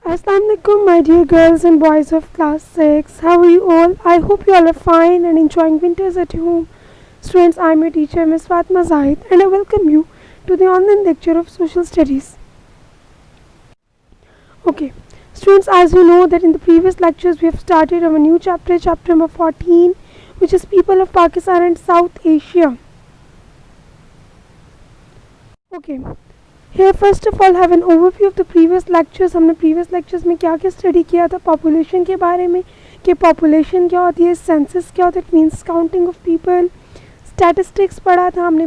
Assalamualaikum, my dear girls and boys of class 6. How are you all? I hope you all are fine and enjoying winters at home. Students, I am your teacher, Ms. Fatma Zahid, and I welcome you to the online lecture of Social Studies. Okay, students, as you know that in the previous lectures we have started our new chapter, chapter number 14, which is People of Pakistan and South Asia. Okay. Here first of all have an overview of the previous lectures. हमने previous lectures में क्या क्या study किया था population के बारे में कि पॉपुलेशन क्या होती है, सेंसस क्या होता है, it means counting of people, statistics पढ़ा था हमने,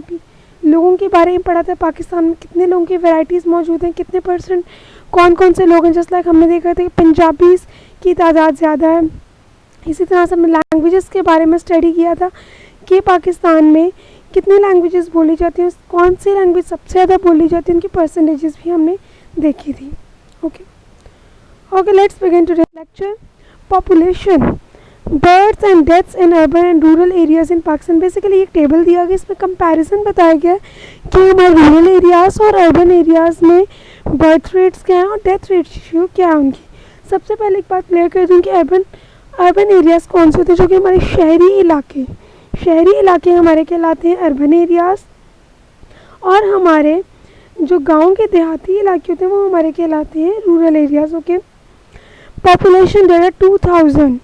लोगों के बारे में पढ़ा था, पाकिस्तान में कितने लोगों की वैराइटीज़ मौजूद हैं, कितने परसेंट कौन कौन से लोग हैं, जस्ट लाइक हमने देखा था कि पंजाबीज़ की तादाद ज़्यादा है। इसी तरह से हमने लैंग्वेजेस के बारे में स्टडी किया था कि पाकिस्तान में कितनी लैंग्वेजेस बोली जाती हैं, कौन सी लैंग्वेज सबसे ज़्यादा बोली जाती है, उनकी परसेंटेजेस भी हमने देखी थी। Okay let's begin today lecture. Population, births and deaths in urban and rural areas in Pakistan. Basically एक टेबल दिया गया, इसमें कंपैरिजन बताया गया कि हमारे रूरल एरियाज़ और अर्बन एरियाज़ में बर्थ रेट्स क्या हैं और डेथ रेशियो क्या है उनकी। सबसे पहले एक बात क्लियर कर दूँ कि अर्बन एरियाज़ कौन से होते हैं, जो कि हमारे शहरी इलाके हमारे कहलाते हैं अर्बन एरियाज़, और हमारे जो गांव के देहाती इलाके होते हैं वो हमारे कहलाते हैं rural areas. Okay, population data 2000।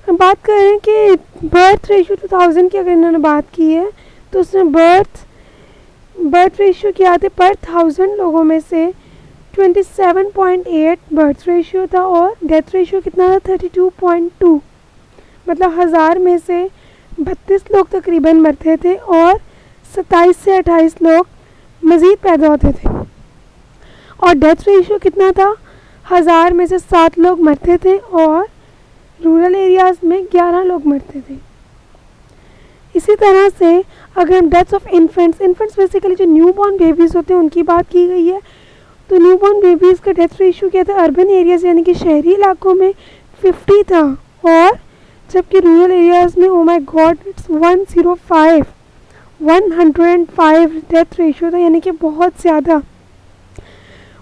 हम बात कर रहे हैं कि बर्थ रेशियो 2000 की अगर इन्होंने बात की है तो उसमें बर्थ रेशियो क्या आते पर 1000 लोगों में से 27.8 बर्थ रेशियो था और डेथ रेशियो कितना था 32.2। मतलब 1000 में से 32 लोग तकरीबन मरते थे और 27 से 28 लोग मज़ीद पैदा होते थे। और डेथ रेशियो कितना था, 1000 में से 7 लोग मरते थे और रूरल एरियाज़ में 11 लोग मरते थे। इसी तरह से अगर हम डेथ्स ऑफ इन्फेंट्स बेसिकली जो न्यू बॉर्न बेबीज़ होते हैं उनकी बात की गई है, तो न्यू बॉर्न बेबीज़ का डेथ रेशियो क्या था अर्बन एरियाज़ यानी कि शहरी इलाकों में 50 था और जबकि रूरल एरियाज़ में oh my God it's 105 death ratio था, यानी कि बहुत ज़्यादा।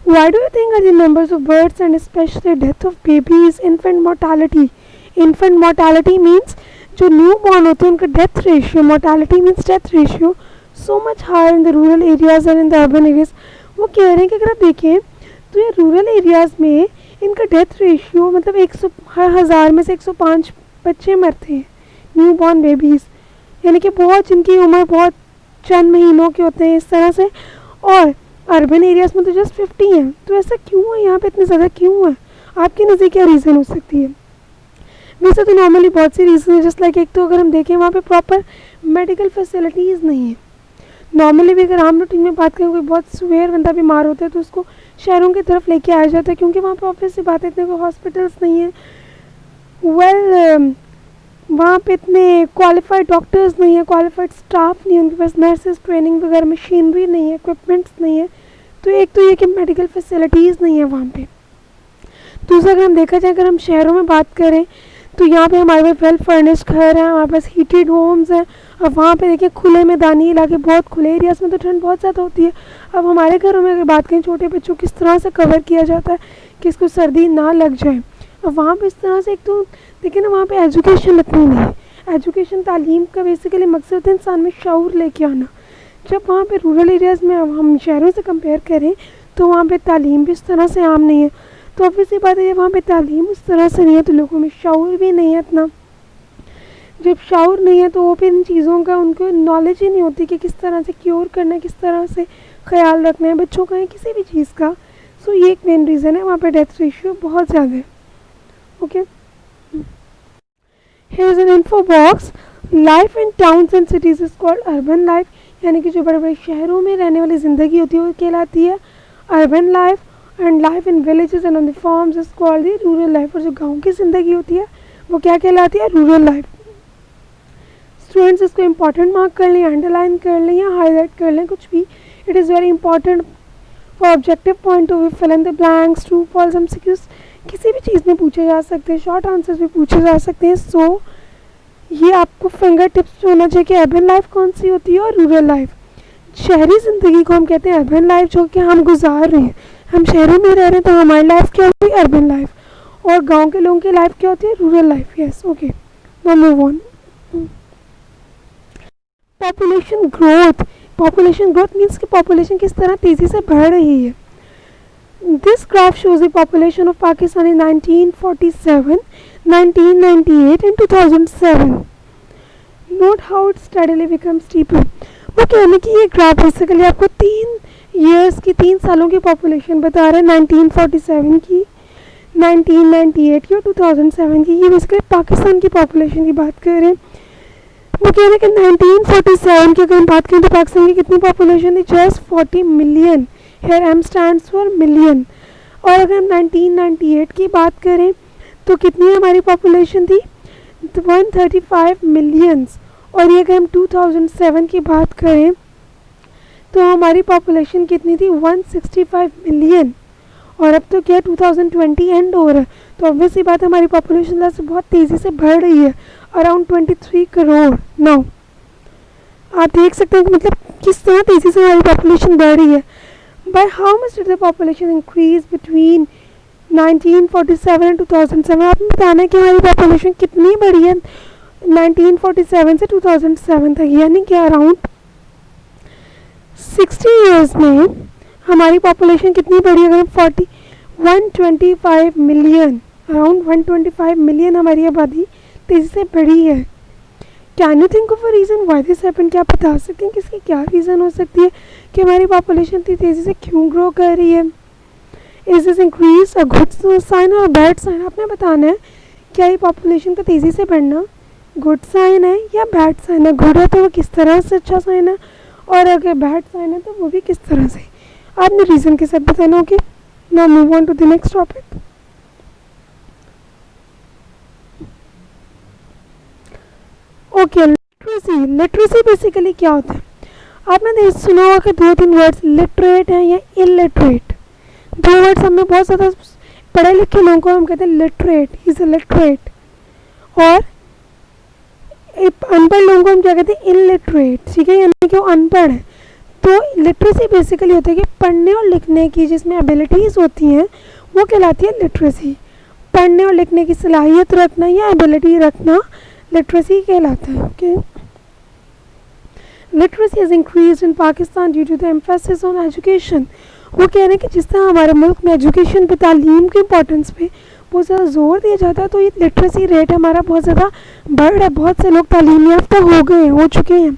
Why do you think are the numbers of births and especially death of babies, infant mortality means जो न्यू बॉर्न होते हैं उनका death ratio, mortality means death ratio, so much higher in the rural areas and in the urban areas। वो कह रहे हैं कि अगर आप देखें तो ये रूरल एरियाज़ में इनका डेथ रेशियो मतलब 100 हर 1000 में से 105 बच्चे मरते हैं न्यू बॉर्न बेबीज़, यानी कि बहुत जिनकी उम्र बहुत चंद महीनों के होते हैं इस तरह से। और अर्बन एरियाज़ में तो जस्ट 50 हैं। तो ऐसा क्यों है, यहाँ पे इतने ज़्यादा क्यों है, आपके नज़र क्या रीज़न हो सकती है? वैसे तो नॉर्मली बहुत सी रीज़न है, जस्ट लाइक एक तो अगर हम देखें वहाँ पे प्रॉपर मेडिकल फैसिलिटीज़ नहीं है। नॉर्मली भी अगर आम रूटीन में बात करें कोई बहुत सीवियर बंदा बीमार होता है तो उसको शहरों की तरफ लेके आया जाता है क्योंकि वहाँ पर ऑब्वियस सी बात है इतने कोई हॉस्पिटल्स नहीं है, वहाँ पे इतने क्वालिफाइड डॉक्टर्स नहीं है, क्वालिफाइड स्टाफ नहीं है, उनके पास नर्सेज ट्रेनिंग वगैरह मशीनरी नहीं है, इक्विपमेंट्स नहीं है। तो एक तो ये कि मेडिकल फैसिलिटीज़ नहीं है वहाँ पे। दूसरा अगर हम देखा जाए अगर हम शहरों में बात करें तो यहाँ पे हमारे पास वेल फर्निश्ड घर हैं, हमारे पास हीटेड होम्स हैं। अब वहाँ पे देखिए खुले मैदानी इलाके, बहुत खुले एरियाज़ में तो ठंड बहुत ज़्यादा होती है। अब हमारे घरों में अगर बात करें छोटे बच्चों किस तरह से कवर किया जाता है कि इसको सर्दी ना लग जाए। अब वहाँ पे इस तरह से एक तो देखिए ना वहाँ पे एजुकेशन इतनी नहीं है। एजुकेशन तालीम का बेसिकली मकसद होता है इंसान में शऊर लेके आना। जब वहाँ पे रूरल एरियाज़ में हम शहरों से कंपेयर करें तो वहाँ पे तालीम भी इस तरह से आम नहीं है। तो ऑब्वियसली बात है जब वहाँ पे तालीम उस तरह से नहीं है तो लोगों में शऊर भी नहीं है इतना। जब शऊर नहीं है तो वो फिर इन चीज़ों का उनको नॉलेज ही नहीं होती कि किस तरह से क्योर करना है, किस तरह से ख्याल रखना है बच्चों का है किसी भी चीज़ का। सो ये एक मेन रीज़न है वहाँ पे डेथ रेशियो बहुत ज़्यादा है। Okay, here is an info box। Life in towns and cities is called urban life, यानी कि जो बड़े बड़े शहरों में रहने वाली ज़िंदगी होती है वो कहलाती है urban life, and life in villages and on the farms is called the rural life. और जो गांव की ज़िंदगी होती है वो क्या कहलाती है, रूरल लाइफ। स्टूडेंट्स इसको इंपॉर्टेंट मार्क कर लें, अंडरलाइन कर लें या हाईलाइट कर लें, कुछ भी। It is very important for objective point of view, fill in the blanks, true false, MCQs किसी भी चीज़ में पूछे जा सकते हैं, शॉर्ट आंसर्स भी पूछे जा सकते हैं। सो ये आपको फिंगर टिप्स होना चाहिए कि अर्बन लाइफ कौन सी होती है और रूरल लाइफ। शहरी ज़िंदगी को हम कहते हैं अर्बन लाइफ जो कि हम गुजार रहे हैं, हम शहरों में रह रहे हैं तो हमारी लाइफ क्या होती है, अर्बन लाइफ, और गांव के लोगों की लाइफ क्या होती है, rural life. Yes, okay, now move on. Population growth means कि पॉपुलेशन किस तरह तेज़ी से बढ़ रही है. This graph shows the population of Pakistan in 1947, 1998 and 2007. Note how it steadily become steeper. वो कहने की ये ग्राफ बेसिकली आपको 3 सालों की पॉपुलेशन बता रहा है, 1947 की, 1998 की और 2007 की. ये बेसिकली पाकिस्तान की पॉपुलेशन की बात कर रहे हैं. वो कह रहे हैं कि 1947 की अगर हम बात करें तो पाकिस्तान की कितनी पॉपुलेशन थी, just 40 million. Here M stands for million. और अगर हम 1998 की बात करें तो कितनी हमारी पॉपुलेशन थी, 135 मिलियंस. और ये अगर हम 2007 की बात करें तो हमारी पॉपुलेशन कितनी थी, 165 मिलियन. और अब तो क्या 2020 एंड हो रहा है, तो ऑब्वियसली बात है हमारी पॉपुलेशन से बहुत तेज़ी से बढ़ रही है, अराउंड 23 करोड़. नाउ आप देख सकते हैं कि मतलब किस तरह तेज़ी से हमारी पॉपुलेशन बढ़ रही है. By how much did the population increase between 1947 and 2007. आपने बताना है कि हमारी पॉपुलेशन कितनी बढ़ी है 1947 से 2007 तक, यानी कि अराउंड 60 ईयर्स में हमारी पॉपुलेशन कितनी बढ़ी. अगर 125 मिलियन, अराउंड 125 मिलियन हमारी आबादी तेज़ी से बढ़ी है. Can you think of a reason why this happen. क्या आप बता सकते हैं कि इसकी क्या रीज़न हो सकती है कि हमारी पॉपुलेशन इतनी तेज़ी से क्यों ग्रो कर रही है. Is this increase a good sign और बैड साइन. आपने बताना है क्या ये पॉपुलेशन का तेज़ी से बढ़ना गुड साइन है या बैड साइन है. गुड है तो वो किस तरह से अच्छा साइन है, और अगर बैड साइन है तो वो भी किस तरह से. आपने रीज़न के साथ बताना. Okay, now move on to the next topic. Okay, literacy basically क्या होता है. आपने सुना होगा कि 2-3 वर्ड्स लिटरेट हैं या इलिटरेट. 2 वर्ड्स हमें बहुत ज़्यादा पढ़े लिखे लोगों को हम कहते हैं literate, he is a literate. और अनपढ़ लोगों को हम क्या कहते हैं, इलिटरेट. ठीक है, यानी कि वो अनपढ़ है. तो लिटरेसी बेसिकली होता है कि पढ़ने और लिखने की जिसमें एबिलिटीज़ होती हैं वो कहलाती है लिटरेसी. पढ़ने और लिखने की सलाहियत रखना या एबिलिटी रखना लिटरेसी कहलाता है. Okay, literacy has increased in Pakistan due to the emphasis on education. वो कह रहे हैं कि जिस तरह हमारे मुल्क में एजुकेशन पे, तालीम के इम्पोर्टेंस पे बहुत ज़्यादा जोर दिया जाता है, तो ये लिटरेसी रेट हमारा बहुत ज़्यादा बढ़ रहा है. बहुत से लोग तालीम याफ्ता हो चुके हैं.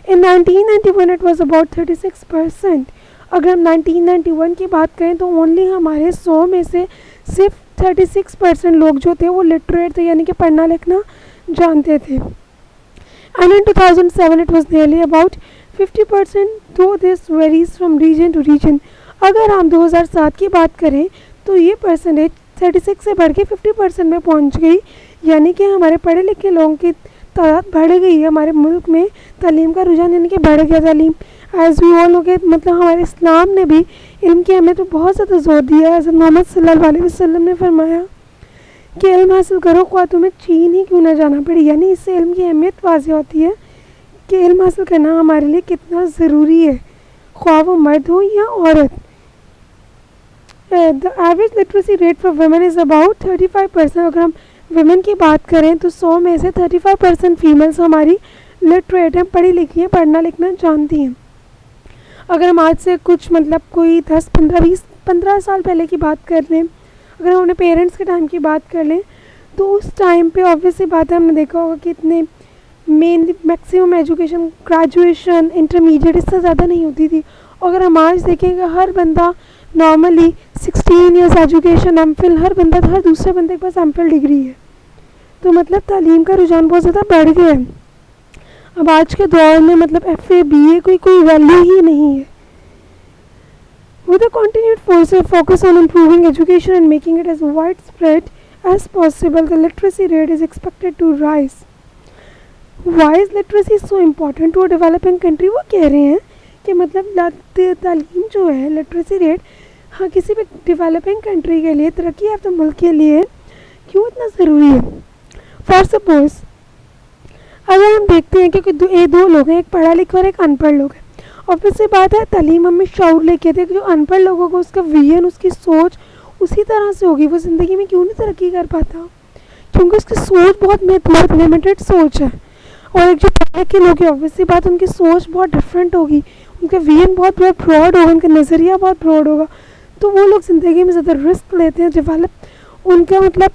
इन 1991 इट वॉज अबाउट 36%. अगर हम 1991 की बात करें तो ओनली हमारे 100 में से सिर्फ 36% लोग जो थे वो लिटरेट थे, यानी कि पढ़ना लिखना जानते थे. And in 2007 it was nearly about 50%, though this varies from region to region. अगर हम 2007 की बात करें तो ये परसेंटेज 36 से बढ़ के 50% में पहुंच गई, यानी कि हमारे पढ़े लिखे लोगों की तादाद बढ़ गई है. हमारे मुल्क में तालीम का रुझान यानी कि बढ़ गया तालीम. एज़ वी ऑल नो के मतलब हमारे इस्लाम ने भी इल्म की अहमियत पर बहुत ज़्यादा जोर दिया है. हज़रत मोहम्मद सल्लल्लाहु अलैहि वसल्लम ने फरमाया कि इल्म हासिल करो ख्वाह तुम्हें चीन ही क्यों ना जाना पड़े. यानी इससे इल्म की अहमियत वाज़ेह होती है कि इल्म हासिल करना हमारे लिए कितना ज़रूरी है, ख्वाह वो मर्द हो या औरत. The average literacy rate for women is about 35%. अगर हम वुमेन की बात करें तो 100 में से 35% फीमेल्स हमारी लिटरेट हैं, पढ़ी लिखी हैं, पढ़ना लिखना जानती हैं. अगर हम आज से कुछ मतलब कोई 10-15 साल पहले की बात कर लें, अगर हम अपने पेरेंट्स के टाइम की बात कर लें तो उस टाइम पे ऑब्वियसली बात है हमने देखा होगा कि इतने mainly maximum education graduation intermediate इससे ज़्यादा नहीं होती थी. अगर हम आज देखेंगे हर बंदा नॉर्मली 16 ईयर्स एजुकेशन एमफिल, हर दूसरे बंदे के पास एमफिल डिग्री है. तो मतलब तालीम का रुझान बहुत ज़्यादा बढ़ गया है. अब आज के दौर में मतलब FA BA कोई वैल्यू ही नहीं है. With a continued focus on improving education and making it as widespread as possible, the literacy rate is expected to rise. Why is literacy so important to a developing country? वो कह रहे हैं कि मतलब तालीम जो है लिटरेसी रेट, हाँ किसी भी डेवलपिंग कंट्री के लिए, तरक्की याफ्ता मुल्क के लिए क्यों इतना ज़रूरी है. फॉर सपोज अगर हम देखते हैं कि दो लोग हैं, एक पढ़ा लिखा और एक अनपढ़ लोग है, ऑब्वियसली बात है तालीम हमें शऊर लेके थे कि जो अनपढ़ लोगों को उसका विजन उसकी सोच उसी तरह से होगी, वो ज़िंदगी में क्यों नहीं तरक्की कर पाता, क्योंकि उसकी सोच बहुत लिमिटेड सोच है। और एक जो पढ़े के लोग हैं ऑब्वियसली बात उनकी सोच बहुत डिफरेंट होगी, उनका विजन बहुत ब्रॉड होगा, उनका नज़रिया बहुत ब्रॉड होगा, तो वो लोग ज़िंदगी में ज़्यादा रिस्क लेते हैं, उनका मतलब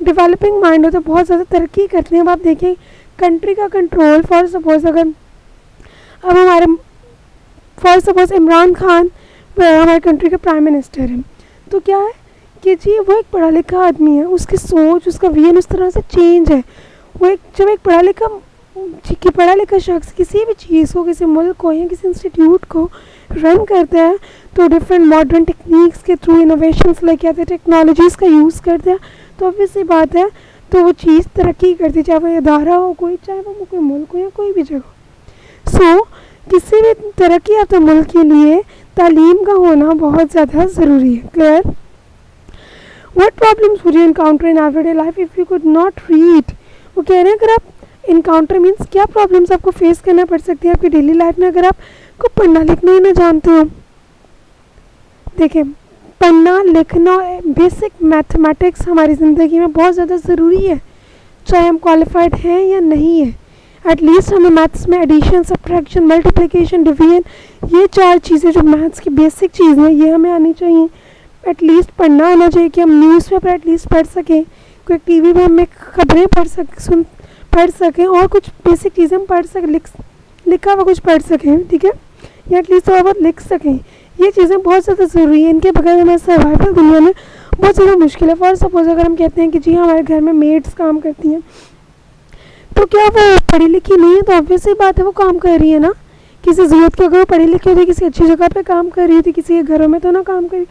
डेवलपिंग माइंड होता है, बहुत ज़्यादा तरक्की करते हैं। अब आप देखें कंट्री का कंट्रोल, फॉर सपोज अगर अब फॉर सपोज इमरान खान हमारे कंट्री के प्राइम मिनिस्टर हैं, तो क्या है कि जी वो एक पढ़ा लिखा आदमी है, उसकी सोच उसका विजन उस तरह से चेंज है। जब एक पढ़ा लिखा शख्स किसी भी चीज़ को, किसी मुल्क को या किसी इंस्टीट्यूट को रन करता है तो डिफरेंट मॉडर्न टेक्निक्स के थ्रू इनोवेशंस लेके आते हैं, टेक्नोलॉजीज़ का यूज़ करते हैं, तो ऑब्वियसली बात है तो वो चीज़ तरक्की करती है, चाहे वो इदारा हो कोई, चाहे वो कोई मुल्क हो या कोई भी जगह। सो किसी भी तरक्की याफ्ता मुल्क के लिए तालीम का होना बहुत ज़्यादा ज़रूरी है। Clear? What problems would you encounter in everyday life if you could not read? वो कह रहे हैं अगर आप इनकाउंटर मीन्स क्या प्रॉब्लम्स आपको फेस करना पड़ सकती है आपकी डेली लाइफ में अगर आपको पढ़ना लिखना ही ना जानते हो। देखिए पढ़ना लिखना बेसिक मैथमेटिक्स हमारी ज़िंदगी में बहुत ज़्यादा ज़रूरी है, चाहे हम क्वालिफाइड हैं या नहीं है। एटलीस्ट हमें मैथ्स में एडिशन सब्ट्रैक्शन मल्टीप्लिकेशन डिवीजन ये 4 चीज़ें जो मैथ्स की बेसिक चीज़ हैं ये हमें आनी चाहिए। एटलीस्ट पढ़ना आना चाहिए कि हम न्यूज़पेपर एटलीस्ट पढ़ सकें, कोई टीवी में हमें खबरें पढ़ सकें और कुछ बेसिक चीज़ें हम पढ़ सकें, लिखा हुआ कुछ पढ़ सकें, ठीक है, या एटलीस्ट थोड़ा बहुत लिख सकें। ये चीज़ें बहुत ज़्यादा ज़रूरी है, इनके बगैर हमें सर्वाइवल दुनिया में बहुत ज़्यादा मुश्किल है। फॉर सपोज अगर हम कहते हैं कि जी हमारे घर में मेड्स काम करती हैं, तो क्या वो पढ़ी लिखी नहीं है? तो ऑब्वियसली बात है वो काम कर रही है ना, किसी ज़रूरत की अगर वो पढ़ी लिखी होती, किसी अच्छी जगह पे काम कर रही होती, किसी के घरों में तो ना काम कर रही।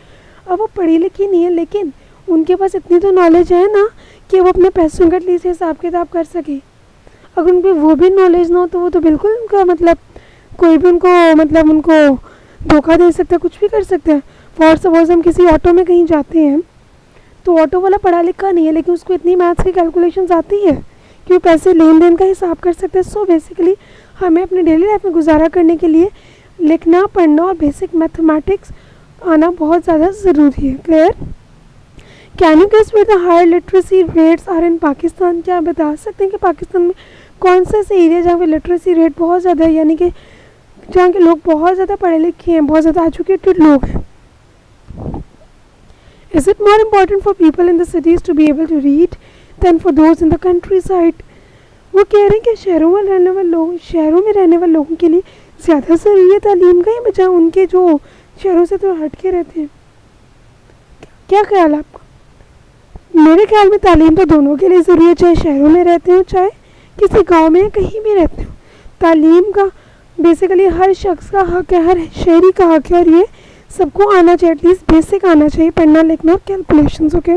अब वो पढ़ी लिखी नहीं है लेकिन उनके पास इतनी तो नॉलेज है ना कि वो अपने पैसों का एटलीस्ट हिसाब किताब कर सके। अगर उनके वो भी नॉलेज ना हो तो वो तो बिल्कुल उनका मतलब कोई भी उनको धोखा दे सकता है, कुछ भी कर सकता है। फॉर सपोज हम किसी ऑटो में कहीं जाते हैं तो ऑटो वाला पढ़ा लिखा नहीं है लेकिन उसको इतनी मैथ्स की कैलकुलेशंस आती है कि वो पैसे लेन देन का हिसाब कर सकते हैं। सो बेसिकली हमें अपनी डेली लाइफ में गुजारा करने के लिए लिखना पढ़ना और बेसिक मैथमेटिक्स आना बहुत ज़्यादा ज़रूरी है। Clear? Can you guess with the higher literacy rates are in Pakistan? क्या आप बता सकते हैं कि पाकिस्तान में कौन से ऐसे एरिया जहाँ पे लिटरेसी रेट बहुत ज़्यादा है, यानी कि जहाँ के लोग बहुत ज़्यादा पढ़े लिखे हैं, बहुत ज़्यादा एजुकेटेड लोग हैं? Is it more important for people in the cities to be able to read than for those in the countryside? वो कह रहे हैं कि शहरों में रहने वाले लोगों के लिए ज़्यादा ज़रूरी है तालीम का, या बजाय उनके जो शहरों से तो हट के रहते हैं? क्या ख्याल है आपका? मेरे ख्याल में तालीम तो दोनों के लिए ज़रूरी है, चाहे शहरों में रहते हो चाहे किसी गांव में या कहीं भी रहते हो। तालीम का बेसिकली हर शख्स का हक है, हर शहरी का हक है, और ये सबको आना चाहिए, एटलीस्ट बेसिक आना चाहिए, पढ़ना लिखना और calculations. Okay,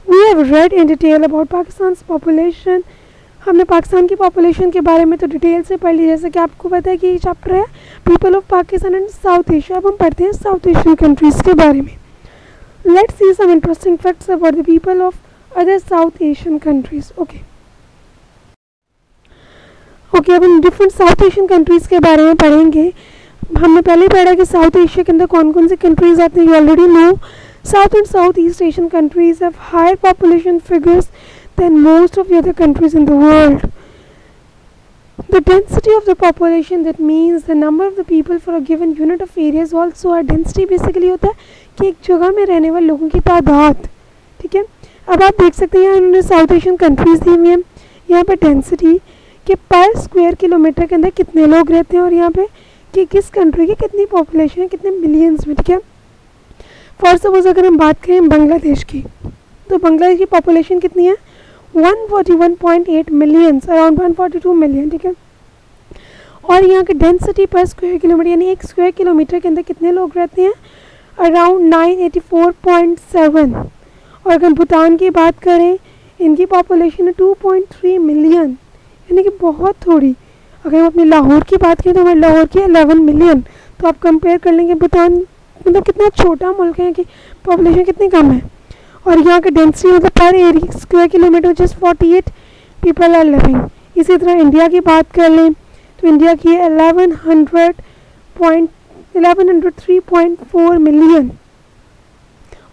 we have read in detail about Pakistan population. हमने पाकिस्तान की पॉपुलेशन के बारे में तो डिटेल से पढ़ ली, जैसे कि आपको पता है कि ये चैप्टर है people of Pakistan and south Asia. अब हम पढ़ते हैं साउथ एशियन कंट्रीज़ के बारे में। Let's see some interesting facts about the people of other South Asian countries. Okay, अब हम डिफरेंट साउथ एशियन कंट्रीज़ के बारे में पढ़ेंगे। हमने पहले पढ़ा कि साउथ एशिया के अंदर कौन कौन से कंट्रीज़ आते हैं। You already know south and south east Asian countries have higher population figures than most of the other countries in the world. The density of the population, that means the number of the people for a given unit of area is also a density। Basically होता है कि एक जगह में रहने वाले लोगों की तादाद, ठीक है। अब आप देख सकते हैं यहाँ उन्होंने साउथ एशियन कंट्रीज़ दी हुई हैं, यहाँ पे डेंसिटी के पर स्क्वायर किलोमीटर के अंदर कितने लोग रहते हैं और यहाँ पे कि किस कंट्री की कितनी पॉपुलेशन है, कितने मिलियंस में, ठीक है। फॉर सपोज अगर हम बात करें बांग्लादेश की, तो बांग्लादेश की पॉपुलेशन कितनी है? 141.8 मिलियंस, अराउंड 142 मिलियन, ठीक है। और यहाँ की डेंसिटी पर स्क्वायर किलोमीटर यानी एक स्क्वायर किलोमीटर के अंदर कितने लोग रहते हैं? अराउंड 984.7। और अगर भूटान की बात करें, इनकी पॉपुलेशन है 2.3 मिलियन, यानी कि बहुत थोड़ी। अगर हम अपने लाहौर की बात करें तो हमारे लाहौर की 11 मिलियन। तो आप कंपेयर कर लेंगे भूटान मतलब कितना छोटा मुल्क है कि पॉपुलेशन कितनी कम है। और यहाँ का डेंसिटी मतलब per area square kilometre just 48 people are living. इसी तरह इंडिया की बात कर लें तो इंडिया की 1100 3.4 मिलियन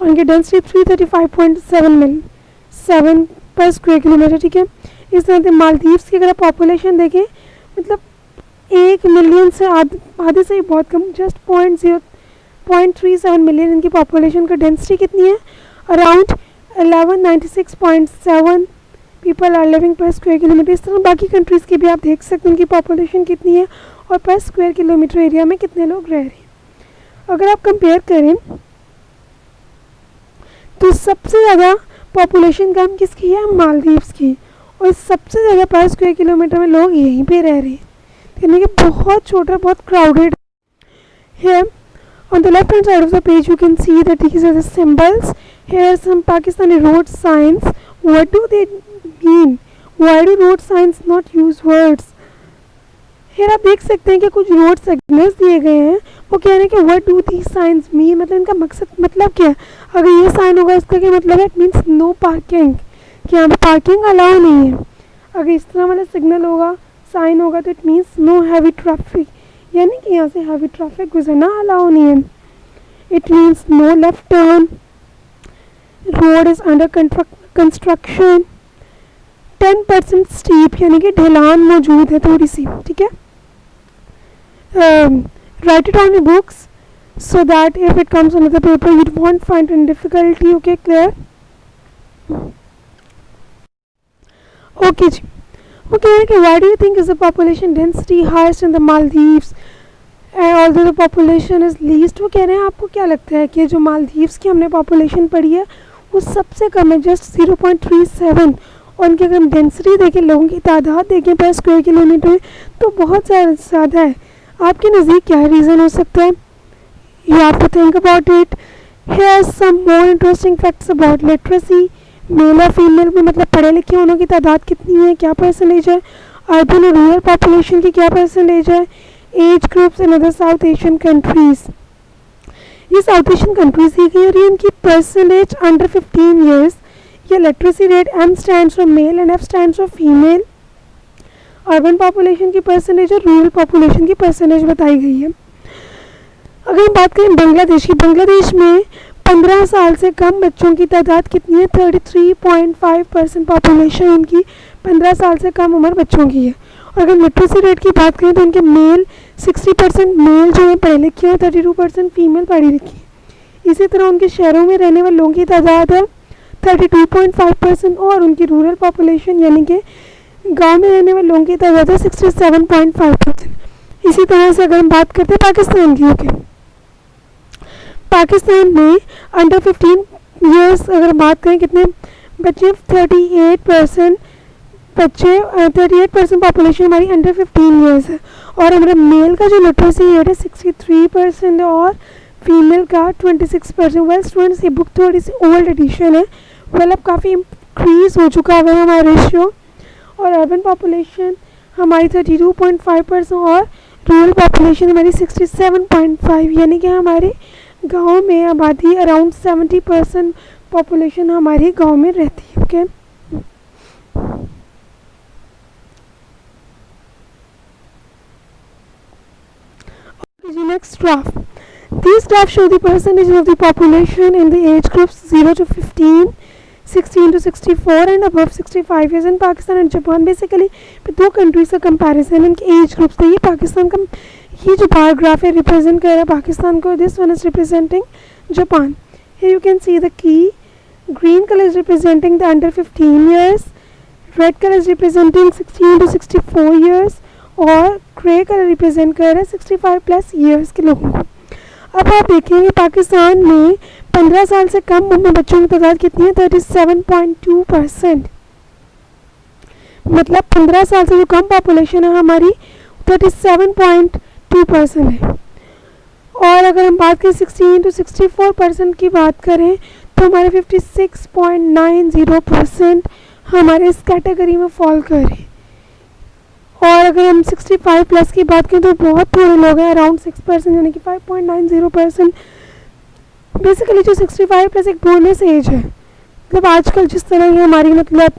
और इनकी डेंसिटी 335.7 पर स्क्वायर किलोमीटर, ठीक है। इस तरह से मालदीव्स की अगर आप पॉपुलेशन देखें, मतलब 1 मिलियन से आधे से ही बहुत कम, जस्ट 0.37 मिलियन इनकी पॉपुलेशन का डेंसिटी कितनी है, अराउंड 1196.7 पीपल आर लिविंग पर स्क्वायर किलोमीटर। इस तरह बाकी कंट्रीज़ की भी आप देख सकते हैं उनकी पॉपुलेशन कितनी है और पर स्क्वायर किलोमीटर एरिया में कितने लोग रह रहे हैं। अगर आप कंपेयर करें तो सबसे ज़्यादा पॉपुलेशन कम किसकी है, मालदीव्स की, और सबसे ज़्यादा पर स्क्वायर किलोमीटर में लोग यहीं पे रह रहे हैं, यानी कि बहुत छोटा, बहुत क्राउडेड है। On the left hand side of the page you can see that these are the symbols. Here are some Pakistani road signs. What do they mean? Why do road signs not use words? Here आप देख सकते हैं कि कुछ road signals दिए गए हैं, वो कह रहे हैं कि what do these signs mean, मतलब इनका मतलब क्या है। अगर ये साइन होगा इसका क्या मतलब है, इट मीन्स नो पार्किंग, कि यहाँ पे पार्किंग अलाउ नहीं है। अगर इस तरह वाला सिग्नल होगा, साइन होगा, तो it means know heavy traffic, यानी कि यहाँ से हैवी ट्रैफिक गुजरना अलाउ नहीं है। It means no left turn, road is under construction, 10% steep, यानी कि ढलान मौजूद है थोड़ी सी, ठीक है। Write it on your books so that if it comes on the paper you won't find any difficulty. Okay, clear? Okay ji. Okay, why do you think is the population density highest in the Maldives although the population is least? वो कह रहे हैं आपको क्या लगता है कि जो मालदीव्स की हमने पॉपुलेशन पढ़ी है वो सबसे कम है, जस्ट 0.37, और उनकी अगर हम डेंसिटी देखें, लोगों की तादाद देखें पर स्क्वायर किलोमीटर में, तो बहुत ज़्यादा है। आपके नज़दीक क्या रीज़न हो सकता है? You have to think about it. Here are some more interesting facts about literacy. Male और फीमेल में मतलब पढ़े लिखे होने की तादाद कितनी है, क्या परसेंटेज है, अर्बन और रूरल पॉपुलेशन की क्या परसेंटेज है, age groups in other south Asian countries. ये साउथ एशियन कंट्रीज़ दी गई और ये इनकी परसेंटेज अंडर 15 ईयर्स, ये literacy rate, M stands for male and F stands for female, urban population की परसेंटेज और रूरल पॉपुलेशन की परसेंटेज बताई गई है। अगर हम बात करें बांग्लादेश की, बांग्लादेश में 15 साल से कम बच्चों की तादाद कितनी है, 33.5% पॉपुलेशन उनकी 15 साल से कम उम्र बच्चों की है। और अगर लिटरेसी रेट की बात करें तो उनके मेल 60% मेल जो है पढ़े लिखे हैं, 32% फीमेल पढ़ी लिखी है। इसी तरह उनके शहरों में रहने वाले लोगों की तादाद है 32.5% और उनकी रूरल पॉपुलेशन यानी कि गाँव में रहने वाले लोगों की तादाद है 67.5%। इसी तरह से अगर हम बात करते हैं पाकिस्तान की, ओके, पाकिस्तान में अंडर 15 ईयर्स अगर बात करें कितने बच्चे, 38% बच्चे, 38% पॉपुलेशन हमारी अंडर 15 ईयर्स है। और हमारे मेल का जो लिटरेसी रेट है 63% है और फीमेल का 26%। वेल स्टूडेंट्स, ये बुक थोड़ी सी ओल्ड एडिशन है, वेल अब काफ़ी इंक्रीज़ हो चुका है हमारा रेशियो। और अर्बन पॉपुलेशन हमारी 32.5% और रूरल पॉपुलेशन हमारी 67.5, यानी कि हमारे गाँव में आबादी अराउंड 70% पॉपुलेशन हमारे गाँव में रहती है। Okay, next graph. These graphs show the percentage of the population in the age groups 0 to 15, 16 to 64 and above 65 years in Pakistan and Japan. Basically दो कंट्रीज का कंपैरिजन इनके एज ग्रुप्स थे। ये पाकिस्तान का ये जो बार ग्राफ है represent कर रहा है पाकिस्तान को, this one is representing Japan. Here you can see the key. Green color is representing the under 15 years, red color is representing 16 to 64 years और ग्रे कलर रिप्रेजेंट कर रहा है 65 प्लस ईयर्स के लोगों को। अब आप देखेंगे पाकिस्तान में 15 साल से कम उम्र में बच्चों की तादाद कितनी है, 37.2%। मतलब 15 साल से जो कम पॉपुलेशन है हमारी 37.2% है। और अगर हम बात करें 16 to 64% की बात करें तो हमारे 56.90% हमारे इस कैटेगरी में फॉल कर रहे हैं। और अगर हम 65 प्लस की बात करें तो बहुत थोड़े लोग हैं, अराउंड 6%, यानी कि 5.90%। बेसिकली जो 65 प्लस एक बोनस एज है। मतलब आजकल जिस तरह की हमारी मतलब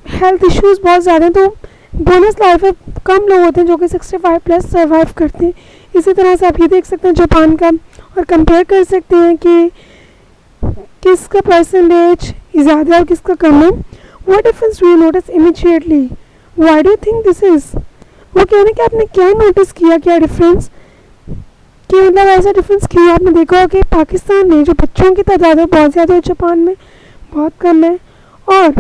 हेल्थ इश्यूज़ बहुत ज़्यादा हैं, तो बोनस लाइफ है, कम लोग होते हैं जो कि 65 प्लस सर्वाइव करते हैं। इसी तरह से आप ये देख सकते हैं जापान का, और कंपेयर कर सकते हैं कि किसका परसेंटेज ज़्यादा और किसका कम है। What difference do you notice immediately, why do you think this is. वो कह रहे हैं कि आपने क्या नोटिस किया, क्या डिफरेंस, कि मतलब ऐसा डिफरेंस क्यों। आपने देखा हो कि पाकिस्तान में जो बच्चों की तादाद है बहुत ज़्यादा है, जापान में बहुत कम है, और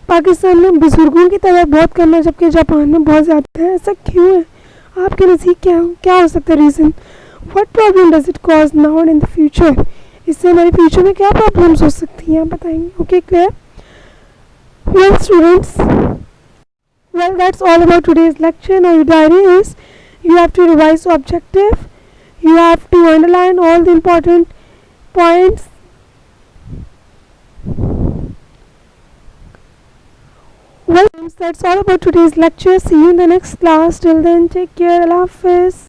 पाकिस्तान में बुज़ुर्गों की तादाद बहुत कम है जबकि जापान में बहुत ज़्यादा है। ऐसा क्यों है, आपके नज़दीक क्या हो सकता है reason. What problem does it cause now and in the future, इससे हमारे फ्यूचर में क्या प्रॉब्लम्स हो सकती हैं आप बताएंगे। Okay, clear. Well students, well that's all about today's lecture. Now your diary is, you have to revise your objective, you have to underline all the important points. Well, that's all about today's lecture. See you in the next class. Till then, take care. Allah Hafiz.